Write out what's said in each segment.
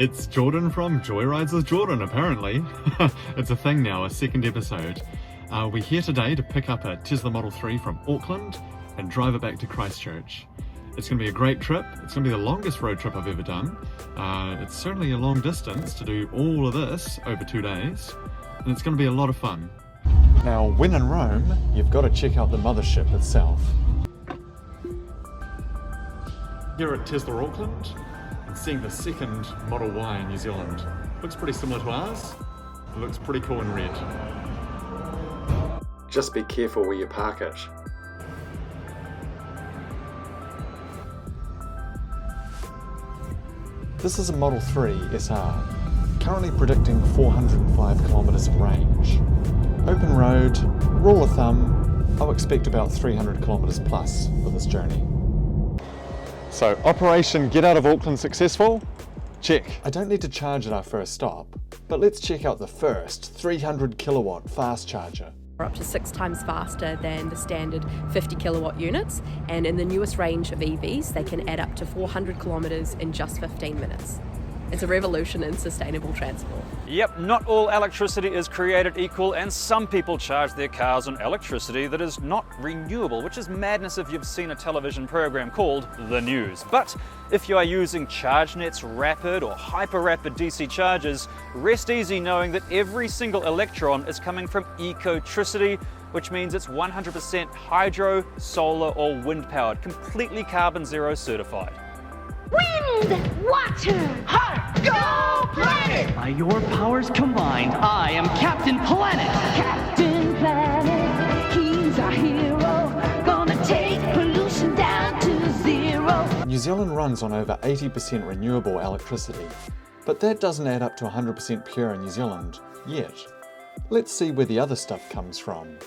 It's Jordan from Joyrides with Jordan, apparently. It's a thing now, a second episode. We're here today to pick up a Tesla Model 3 from Auckland and drive it back to Christchurch. It's going to be a great trip. It's going to be the longest road trip I've ever done. It's certainly a long distance to do all of this over 2 days, and it's going to be a lot of fun. Now, when in Rome, you've got to check out the mothership itself. Here at Tesla Auckland, I'm seeing the second Model Y in New Zealand. Looks pretty similar to ours. It looks pretty cool in red. Just be careful where you park it. This is a Model 3 SR, currently predicting 405 kilometers of range. Open road, rule of thumb, I'll expect about 300 kilometers plus for this journey. So, Operation Get Out of Auckland successful? Check. I don't need to charge at our first stop, but let's check out the first 300 kilowatt fast charger. We're up to 6 times faster than the standard 50 kilowatt units, and in the newest range of EVs, they can add up to 400 kilometres in just 15 minutes. It's a revolution in sustainable transport. Yep, not all electricity is created equal, and some people charge their cars on electricity that is not renewable, which is madness if you've seen a television program called The News. But if you are using ChargeNet's rapid or hyper-rapid DC chargers, rest easy knowing that every single electron is coming from Ecotricity, which means it's 100% hydro, solar or wind powered, completely carbon zero certified. Wind, water, heart, go planet! By your powers combined, I am Captain Planet! Captain Planet, he's our hero, gonna take pollution down to zero. New Zealand runs on over 80% renewable electricity, but that doesn't add up to 100% pure in New Zealand yet. Let's see where the other stuff comes from.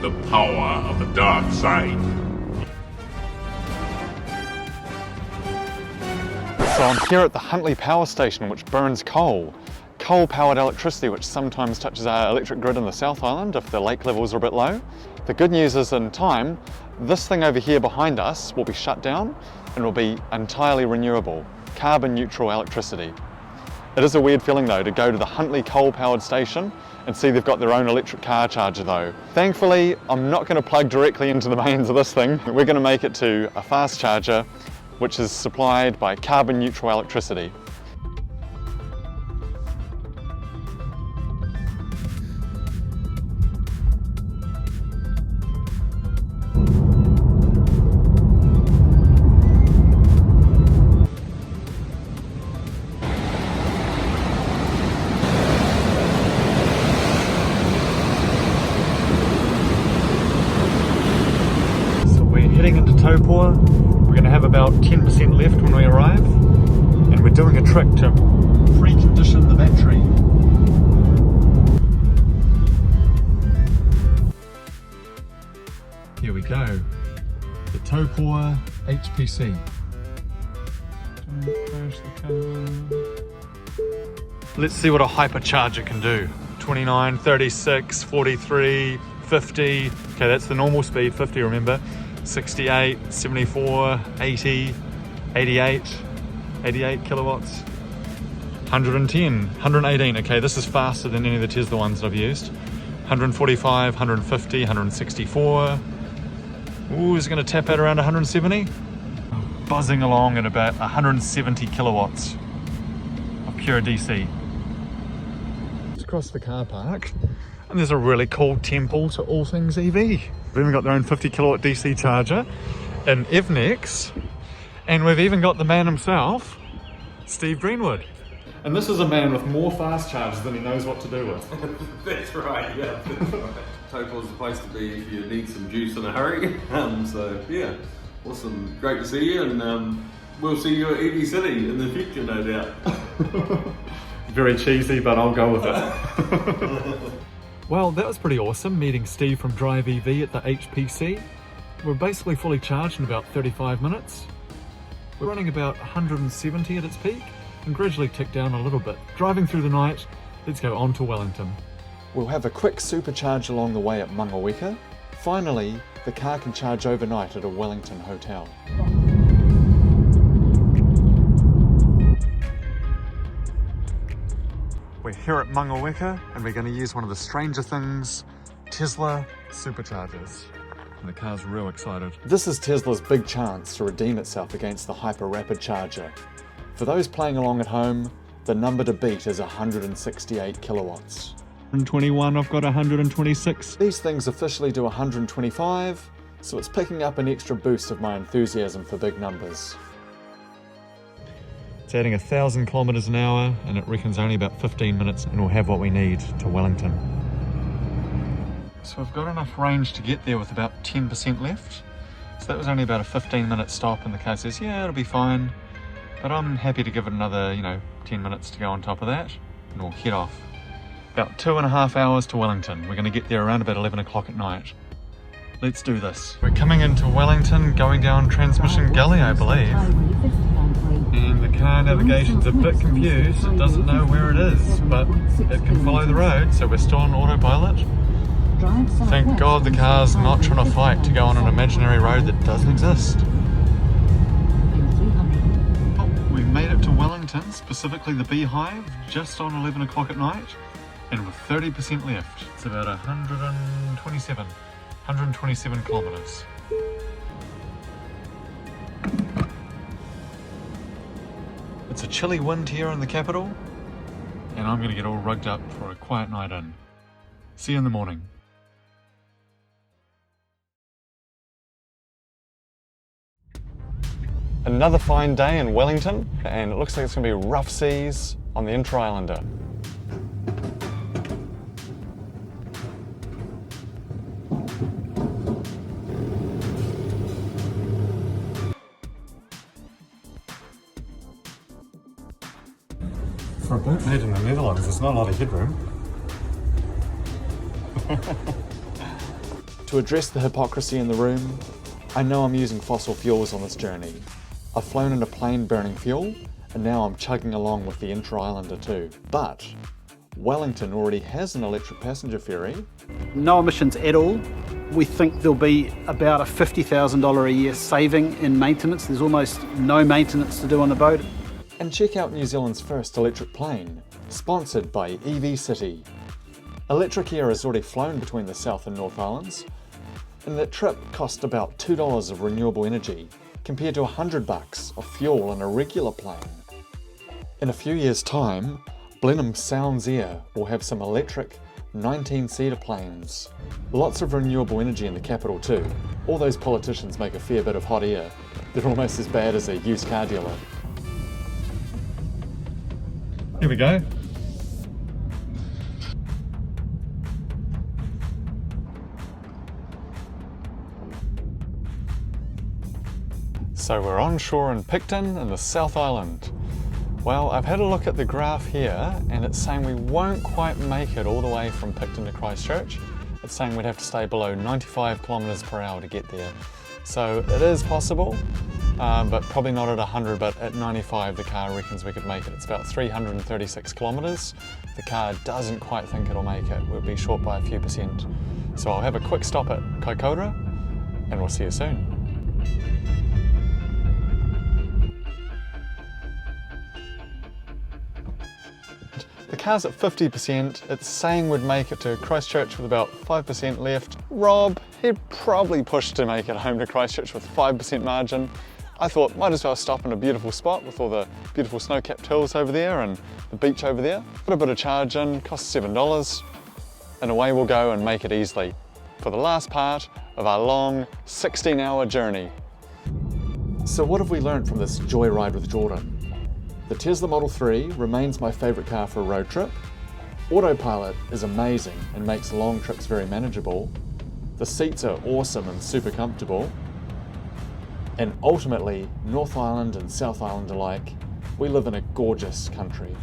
The power of the dark side. So I'm here at the Huntly Power Station, which burns coal-powered electricity, which sometimes touches our electric grid in the South Island if the lake levels are a bit low. The good news is in time, this thing over here behind us will be shut down and will be entirely renewable, carbon neutral electricity. It is a weird feeling though to go to the Huntly coal-powered station and see they've got their own electric car charger though. Thankfully, I'm not going to plug directly into the mains of this thing. We're going to make it to a fast charger which is supplied by carbon neutral electricity. Heading into Taupo, we're going to have about 10% left when we arrive, and we're doing a trick to precondition the battery. Here we go, the Taupo HPC. Let's see what a hypercharger can do. 29, 36, 43, 50, okay that's the normal speed, 50 remember. 68, 74, 80, 88 kilowatts, 110, 118, okay this is faster than any of the Tesla ones that I've used. 145, 150, 164, ooh, is it going to tap out around 170? Buzzing along at about 170 kilowatts of pure DC. Just across the car park, and there's a really cool temple to all things EV. We've even got their own 50 kilowatt DC charger in Evnex, and we've even got the man himself, Steve Greenwood. And this is a man with more fast chargers than he knows what to do with. That's right, yeah. That's right. Taupo's the place to be if you need some juice in a hurry. So yeah, awesome, great to see you, and we'll see you at EV City in the future, no doubt. Very cheesy, but I'll go with it. Well, that was pretty awesome, meeting Steve from Drive EV at the HPC. We're basically fully charged in about 35 minutes. We're running about 170 at its peak, and gradually tick down a little bit. Driving through the night, let's go on to Wellington. We'll have a quick supercharge along the way at Mangaweka. Finally, the car can charge overnight at a Wellington hotel. We're here at Mangaweka and we're going to use one of the Stranger Things Tesla superchargers. And the car's real excited. This is Tesla's big chance to redeem itself against the hyper rapid charger. For those playing along at home, the number to beat is 168 kilowatts. 121, I've got 126. These things officially do 125, so it's picking up an extra boost of my enthusiasm for big numbers. It's adding 1,000 kilometers an hour, and it reckons only about 15 minutes and we'll have what we need to Wellington. So we've got enough range to get there with about 10% left. So that was only about a 15-minute stop, and the car says, yeah, it'll be fine. But I'm happy to give it another, 10 minutes to go on top of that, and we'll head off. About 2.5 hours to Wellington. We're going to get there around about 11 o'clock at night. Let's do this. We're coming into Wellington, going down Transmission Gully, I believe. And the car navigation's a bit confused. It doesn't know where it is, but it can follow the road, so we're still on autopilot. Thank God the car's not trying to fight to go on an imaginary road that doesn't exist. We made it to Wellington, specifically the Beehive, just on 11 o'clock at night, and with 30% left. It's about 127 kilometers. It's a chilly wind here in the capital, and I'm going to get all rugged up for a quiet night in. See you in the morning. Another fine day in Wellington, and it looks like it's going to be rough seas on the Inter-Islander. For a boat made in the Netherlands, there's not a lot of headroom. To address the hypocrisy in the room, I know I'm using fossil fuels on this journey. I've flown in a plane burning fuel, and now I'm chugging along with the Inter-Islander too. But Wellington already has an electric passenger ferry. No emissions at all. We think there'll be about a $50,000 a year saving in maintenance. There's almost no maintenance to do on the boat. And check out New Zealand's first electric plane, sponsored by EV City. Electric Air has already flown between the South and North Islands, and that trip cost about $2 of renewable energy, compared to $100 of fuel in a regular plane. In a few years' time, BLENHEIM Sounds Air will have some electric 19-seater planes. Lots of renewable energy in the capital too. All those politicians make a fair bit of hot air. They're almost as bad as a used car dealer. Here we go. So we're on shore in PICTON in the South Island. Well, I've had a look at the graph here and it's saying we won't quite make it all the way from PICTON to Christchurch. It's saying we'd have to stay below 95 kilometers per hour to get there. So it is possible, but probably not at 100, but at 95 the car reckons we could make it. It's about 336 kilometers. The car doesn't quite think it'll make it. We'll be short by a few percent. So I'll have a quick stop at Kaikoura and we'll see you soon. The car's at 50%, it's saying we'd make it to Christchurch with about 5% left. Rob, he'd probably push to make it home to Christchurch with 5% margin. I thought, might as well stop in a beautiful spot with all the beautiful snow-capped hills over there and the beach over there. Put a bit of charge in, costs $7, and away we'll go and make it easily for the last part of our long 16-hour journey. So what have we learned from this Joyride with Jordan? The Tesla Model 3 remains my favourite car for a road trip. Autopilot is amazing and makes long trips very manageable. The seats are awesome and super comfortable. And ultimately, North Island and South Island alike, we live in a gorgeous country.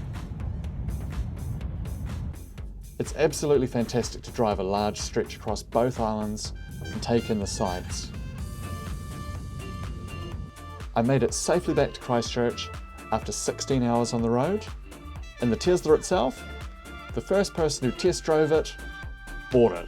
It's absolutely fantastic to drive a large stretch across both islands and take in the sights. I made it safely back to Christchurch after 16 hours on the road, and the Tesla itself, the first person who test drove it, bought it.